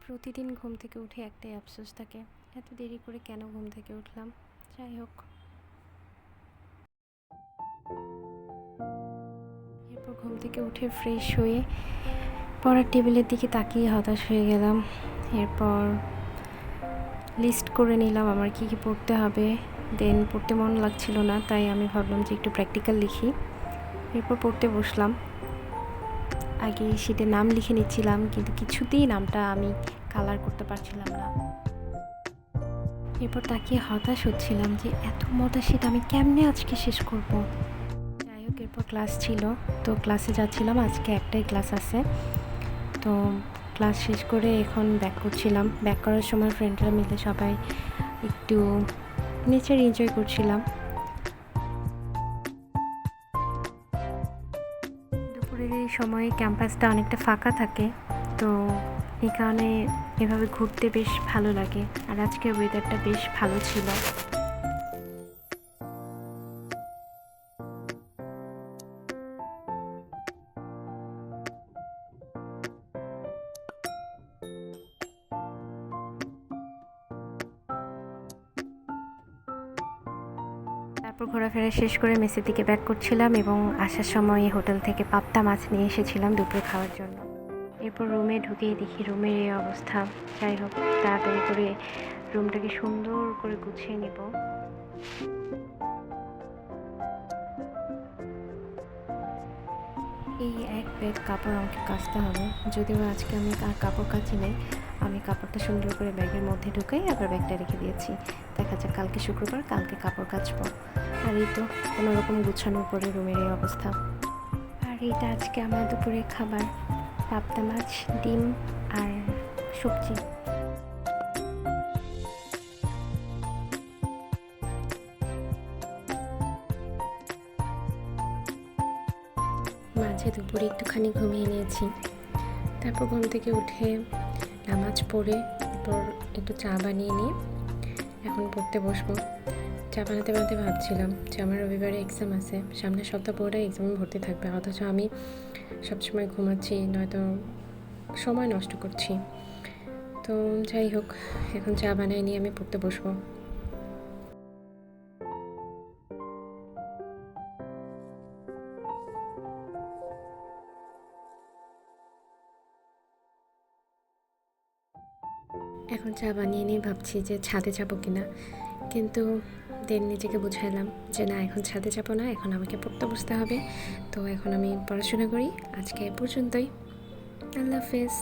প্রতিদিন ঘুম থেকে উঠে একটাই আফসোস থাকে, এত দেরি করে কেন ঘুম থেকে উঠলাম। যাই হোক, এরপর ঘুম থেকে উঠে ফ্রেশ হয়ে পড়ার টেবিলের দিকে তাকিয়ে হতাশ হয়ে গেলাম। এরপর লিস্ট করে নিলাম আমার কী কী পড়তে হবে। দেন পড়তে মন লাগছিল না, তাই আমি ভাবলাম যে একটু প্র্যাকটিক্যাল লিখি। এরপর পড়তে বসলাম। আগে শীটে নাম লিখে নিচ্ছিলাম, কিন্তু কিছুতেই নামটা আমি কালার করতে পারছিলাম না। এরপর তাকিয়ে হতাশ হচ্ছিলাম যে এত মোটা শীট আমি কেমনে আজকে শেষ করব। যাই হোক, এরপর ক্লাস ছিল, তো ক্লাসে যাচ্ছিলাম। আজকে একটাই ক্লাস আছে, তো ক্লাস শেষ করে এখন ব্যাক করছিলাম। ব্যাক করার সময় ফ্রেন্ডরা মিলে সবাই একটু নেচার এনজয় করছিলাম। দুপুরের এই সময়ে ক্যাম্পাসটা অনেকটা ফাঁকা থাকে, তো এই কারণে এভাবে ঘুরতে বেশ ভালো লাগে। আর আজকের ওয়েদারটা বেশ ভালো ছিল। তারপর ঘোরাফেরা শেষ করে মেসের দিকে ব্যাক করছিলাম, এবং আসার সময় হোটেল থেকে পাবদা মাছ নিয়ে এসেছিলাম দুপুরে খাওয়ার জন্য। এরপর রুমে ঢুকেই দেখি রুমের এই অবস্থা। যাই হোক, তাড়াতাড়ি করে রুমটাকে সুন্দর করে গুছিয়ে নেব। এই এক ব্যাগ কাপড় আমাকে কাচতে হবে, যদিও আজকে আমি আর কাপড় কাচি নাই। আমি কাপড়টা সুন্দর করে ব্যাগের মধ্যে ঢুকাই আবার ব্যাগটা রেখে দিয়েছি। দেখা যাক, কালকে শুক্রবার, কালকে কাপড় কাচবো। আর এই তো কোনো রকম গুছানোর পরে রুমের এই অবস্থা। আর এইটা আজকে আমার দুপুরের খাবার: পাবদা মাছ, ডিম আর সবজি। মাঝে দুপুরে একটুখানি ঘুমিয়ে নিয়েছি। তারপর ঘুম থেকে উঠে নামাজ পড়ে এরপর একটু চা বানিয়ে নিয়ে এখন পড়তে বসবো। চা বানাতে বানাতে ভাবছিলাম যে আমার রবিবারে এক্সাম আছে, সামনের সপ্তাহ পুরোটাই এক্সামে ভর্তি থাকবে, অথচ আমি সবসময় ঘুমাচ্ছি, নয়তো সময় নষ্ট করছি। তো যাই হোক, এখন চা বানিয়ে নিয়ে আমি পড়তে বসবো। এখন চা বানিয়ে নিয়ে ভাবছি যে ছাদে যাবো কিনা, কিন্তু দেন নিজেকে বুঝাইলাম যে না, এখন ছাদে যাবো না, এখন আমাকে পড়তে বসতে হবে। তো এখন আমি পড়াশোনা করি। আজকে এ পর্যন্তই। আল্লাহ হাফেজ।